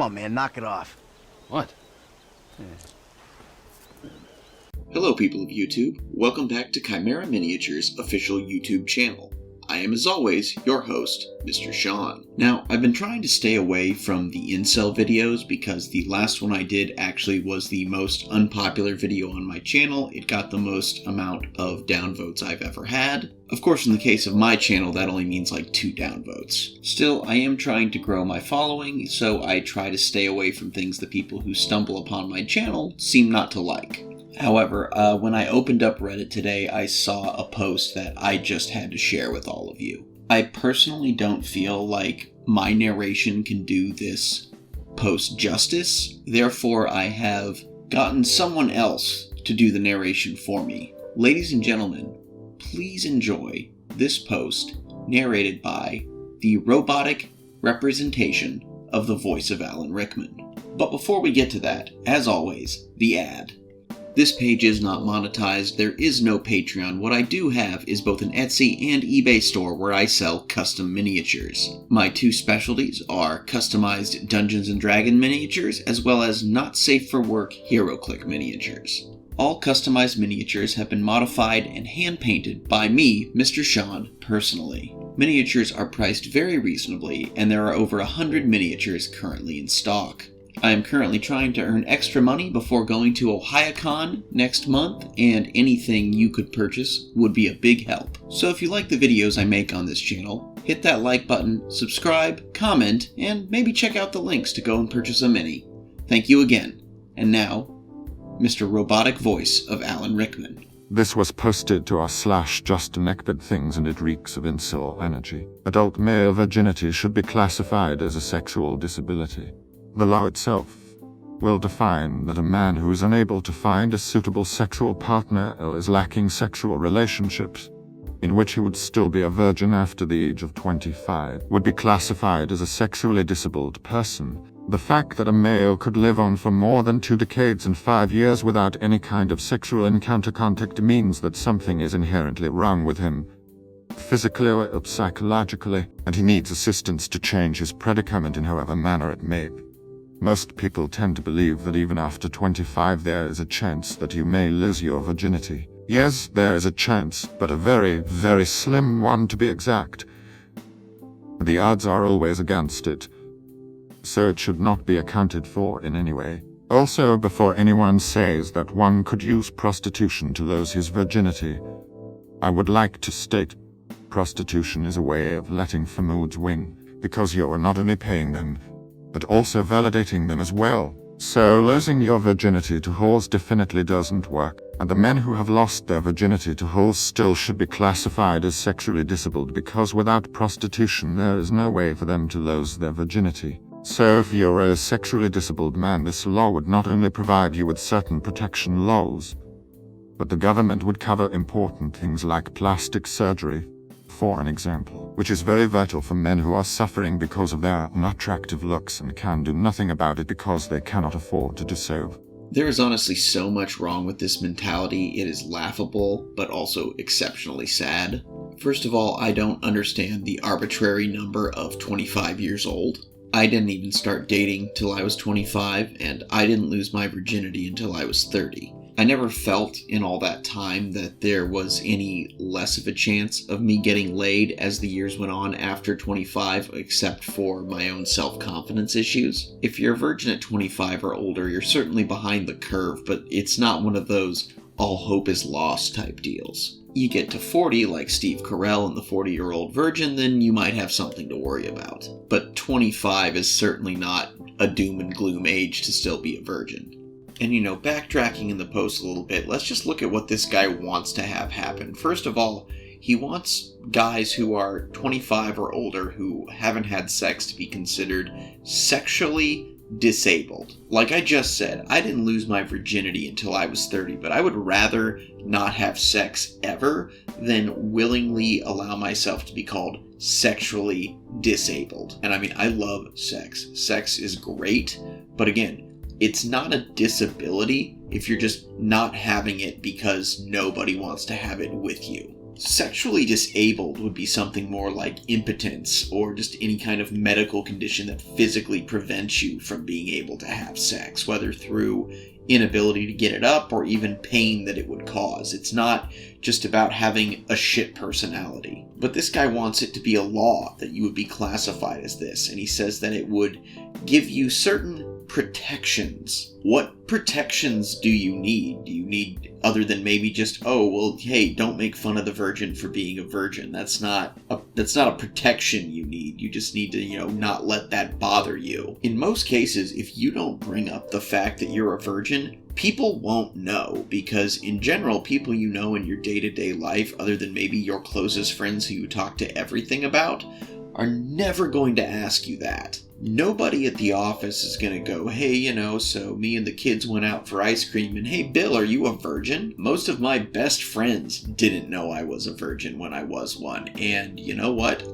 Come on, man, knock it off. What? Hello people of YouTube, welcome back to Chimera Miniatures' official YouTube channel. I am as always, your host, Mr. Sean. Now, I've been trying to stay away from the Incel videos because the last one I did actually was the most unpopular video on my channel. It got the most amount of downvotes I've ever had. Of course, in the case of my channel, that only means like 2 downvotes. Still, I am trying to grow my following, so I try to stay away from things the people who stumble upon my channel seem not to like. However, when I opened up Reddit today, I saw a post that I just had to share with all of you. I personally don't feel like my narration can do this post justice, therefore I have gotten someone else to do the narration for me. Ladies and gentlemen, please enjoy this post narrated by the robotic representation of the voice of Alan Rickman. But before we get to that, as always, the ad. This page is not monetized, there is no Patreon. What I do have is both an Etsy and eBay store where I sell custom miniatures. My 2 specialties are customized Dungeons & Dragons miniatures, as well as not safe for work HeroClick miniatures. All customized miniatures have been modified and hand-painted by me, Mr. Sean, personally. Miniatures are priced very reasonably, and there are over 100 miniatures currently in stock. I am currently trying to earn extra money before going to OhioCon next month, and anything you could purchase would be a big help. So if you like the videos I make on this channel, hit that like button, subscribe, comment, and maybe check out the links to go and purchase a mini. Thank you again. And now, Mr. Robotic Voice of Alan Rickman. This was posted to our /justneckbeardthings and it reeks of Incel energy. Adult male virginity should be classified as a sexual disability. The law itself will define that a man who is unable to find a suitable sexual partner or is lacking sexual relationships, in which he would still be a virgin after the age of 25, would be classified as a sexually disabled person. The fact that a male could live on for more than 2 decades and 5 years without any kind of sexual encounter contact means that something is inherently wrong with him, physically or psychologically, and he needs assistance to change his predicament in however manner it may be. Most people tend to believe that even after 25 there is a chance that you may lose your virginity. Yes, there is a chance, but a very, very slim one to be exact. The odds are always against it, so it should not be accounted for in any way. Also, before anyone says that one could use prostitution to lose his virginity, I would like to state, prostitution is a way of letting moods win, because you are not only paying them, but also validating them as well. So losing your virginity to whores definitely doesn't work, and the men who have lost their virginity to whores still should be classified as sexually disabled because without prostitution there is no way for them to lose their virginity. So if you're a sexually disabled man, this law would not only provide you with certain protection laws, but the government would cover important things like plastic surgery, for an example, which is very vital for men who are suffering because of their unattractive looks and can do nothing about it because they cannot afford to do so. There is honestly so much wrong with this mentality. It is laughable, but also exceptionally sad. First of all, I don't understand the arbitrary number of 25 years old. I didn't even start dating till I was 25, and I didn't lose my virginity until I was 30. I never felt in all that time that there was any less of a chance of me getting laid as the years went on after 25, except for my own self-confidence issues. If you're a virgin at 25 or older, you're certainly behind the curve, but it's not one of those all hope is lost type deals. You get to 40, like Steve Carell and the 40-year-old virgin, then you might have something to worry about. But 25 is certainly not a doom and gloom age to still be a virgin. And backtracking in the post a little bit, let's just look at what this guy wants to have happen. First of all, he wants guys who are 25 or older who haven't had sex to be considered sexually disabled. Like I just said, I didn't lose my virginity until I was 30, but I would rather not have sex ever than willingly allow myself to be called sexually disabled. And I love sex. Sex is great, but again, it's not a disability if you're just not having it because nobody wants to have it with you. Sexually disabled would be something more like impotence or just any kind of medical condition that physically prevents you from being able to have sex, whether through inability to get it up or even pain that it would cause. It's not just about having a shit personality. But this guy wants it to be a law that you would be classified as this, and he says that it would give you certain protections. What protections do you need? Do you need, other than maybe just, oh, well, hey, don't make fun of the virgin for being a virgin? That's not a protection you need. You just need to, not let that bother you. In most cases, if you don't bring up the fact that you're a virgin, people won't know, because in general, people you know in your day-to-day life, other than maybe your closest friends who you talk to everything about, are never going to ask you that. Nobody at the office is going to go, hey, so me and the kids went out for ice cream, and hey, Bill, are you a virgin? Most of my best friends didn't know I was a virgin when I was one, and you know what?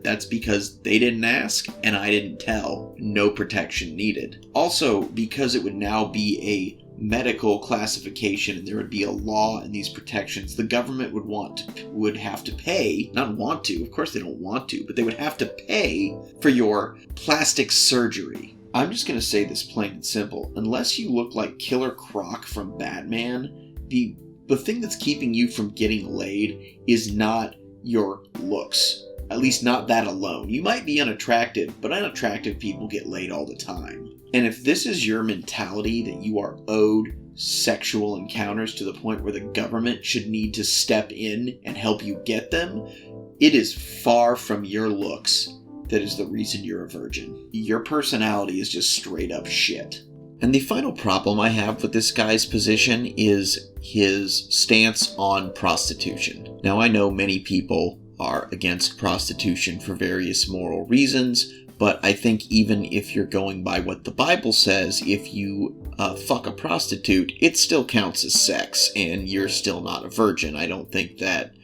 That's because they didn't ask, and I didn't tell. No protection needed. Also, because it would now be a medical classification and there would be a law and these protections, the government would have to pay, not want to, of course they don't want to, but they would have to pay for your plastic surgery. I'm just going to say this plain and simple. Unless you look like Killer Croc from Batman, the thing that's keeping you from getting laid is not your looks. At least not that alone. You might be unattractive, but unattractive people get laid all the time. And if this is your mentality that you are owed sexual encounters to the point where the government should need to step in and help you get them, it is far from your looks that is the reason you're a virgin. Your personality is just straight up shit. And the final problem I have with this guy's position is his stance on prostitution. Now, I know many people are against prostitution for various moral reasons, but I think even if you're going by what the Bible says, if you fuck a prostitute, it still counts as sex, and you're still not a virgin. I don't think that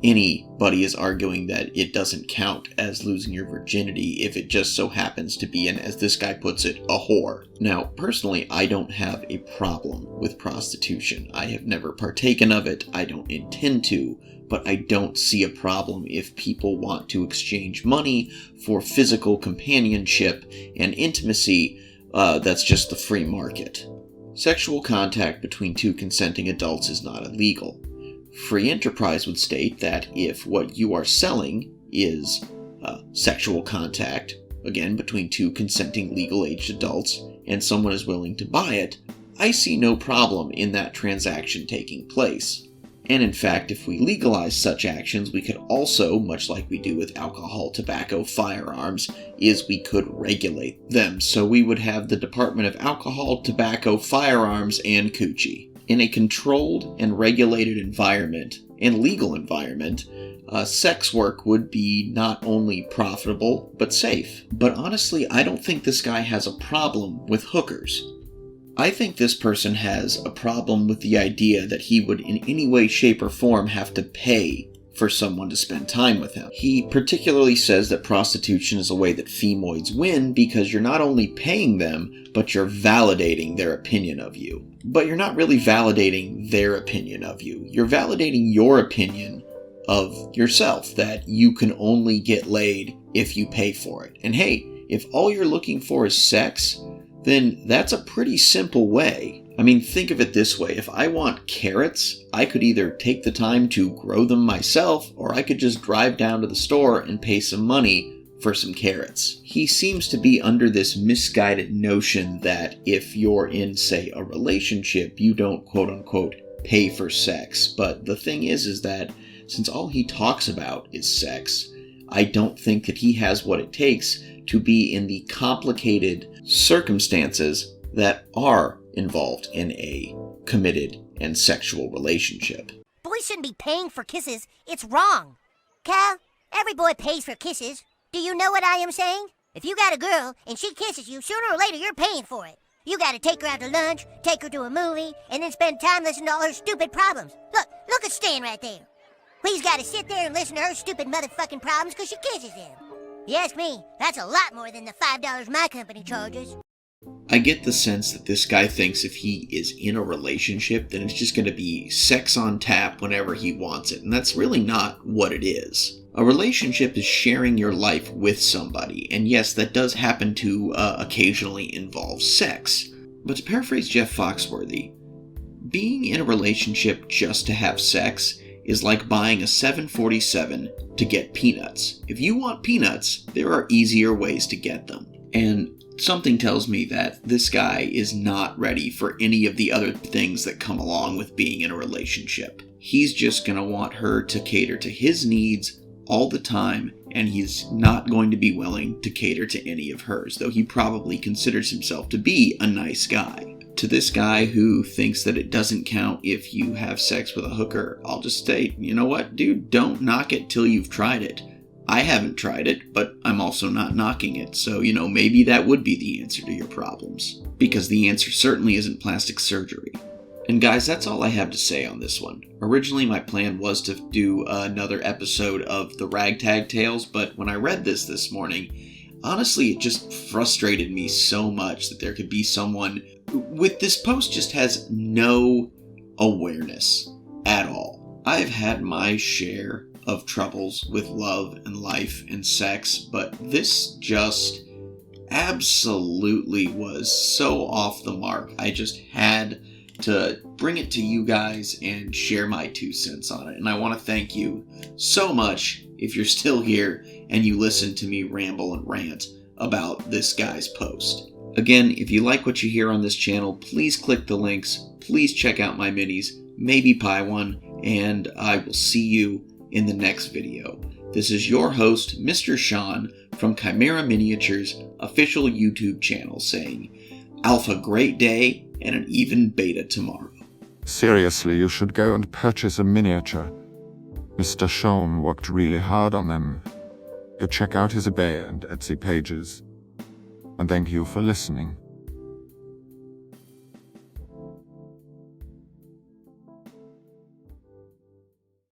anybody is arguing that it doesn't count as losing your virginity if it just so happens to be, and as this guy puts it, a whore. Now, personally, I don't have a problem with prostitution. I have never partaken of it. I don't intend to. But I don't see a problem if people want to exchange money for physical companionship and intimacy. That's just the free market. Sexual contact between two consenting adults is not illegal. Free enterprise would state that if what you are selling is sexual contact, again, between two consenting legal-aged adults, and someone is willing to buy it, I see no problem in that transaction taking place. And in fact, if we legalize such actions, we could also, much like we do with alcohol, tobacco, firearms, we could regulate them. So we would have the Department of Alcohol, Tobacco, Firearms, and Coochie. In a controlled and regulated environment, and legal environment, sex work would be not only profitable, but safe. But honestly, I don't think this guy has a problem with hookers. I think this person has a problem with the idea that he would in any way, shape, or form have to pay for someone to spend time with him. He particularly says that prostitution is a way that femoids win because you're not only paying them, but you're validating their opinion of you. But you're not really validating their opinion of you. You're validating your opinion of yourself, that you can only get laid if you pay for it. And hey, if all you're looking for is sex, then that's a pretty simple way. I mean, think of it this way. If I want carrots, I could either take the time to grow them myself, or I could just drive down to the store and pay some money for some carrots. He seems to be under this misguided notion that if you're in, say, a relationship, you don't quote-unquote pay for sex. But the thing is that since all he talks about is sex, I don't think that he has what it takes to be in the complicated circumstances that are involved in a committed and sexual relationship. Boys shouldn't be paying for kisses. It's wrong. Cal, every boy pays for kisses. Do you know what I am saying? If you got a girl and she kisses you, sooner or later you're paying for it. You gotta take her out to lunch, take her to a movie, and then spend time listening to all her stupid problems. Look at Stan right there. He's gotta sit there and listen to her stupid motherfucking problems because she kisses him. You ask me, that's a lot more than the $5 my company charges. I get the sense that this guy thinks if he is in a relationship, then it's just going to be sex on tap whenever he wants it, and that's really not what it is. A relationship is sharing your life with somebody, and yes, that does happen to occasionally involve sex. But to paraphrase Jeff Foxworthy, being in a relationship just to have sex is like buying a 747 to get peanuts. If you want peanuts, there are easier ways to get them. And something tells me that this guy is not ready for any of the other things that come along with being in a relationship. He's just going to want her to cater to his needs all the time, and he's not going to be willing to cater to any of hers, though he probably considers himself to be a nice guy. To this guy who thinks that it doesn't count if you have sex with a hooker, I'll just say, you know what, dude, don't knock it till you've tried it. I haven't tried it, but I'm also not knocking it, so, maybe that would be the answer to your problems. Because the answer certainly isn't plastic surgery. And guys, that's all I have to say on this one. Originally, my plan was to do another episode of the Ragtag Tales, but when I read this morning, honestly, it just frustrated me so much that there could be someone with this post just has no awareness at all. I've had my share of troubles with love and life and sex, but this just absolutely was so off the mark. I just had to bring it to you guys and share my 2 cents on it. And I want to thank you so much if you're still here and you listen to me ramble and rant about this guy's post. Again, if you like what you hear on this channel, please click the links, please check out my minis, maybe buy one, and I will see you in the next video. This is your host, Mr. Sean, from Chimera Miniatures official YouTube channel saying, Alpha great day and an even beta tomorrow. Seriously, you should go and purchase a miniature. Mr. Sean worked really hard on them. You check out his eBay and Etsy pages. And thank you for listening.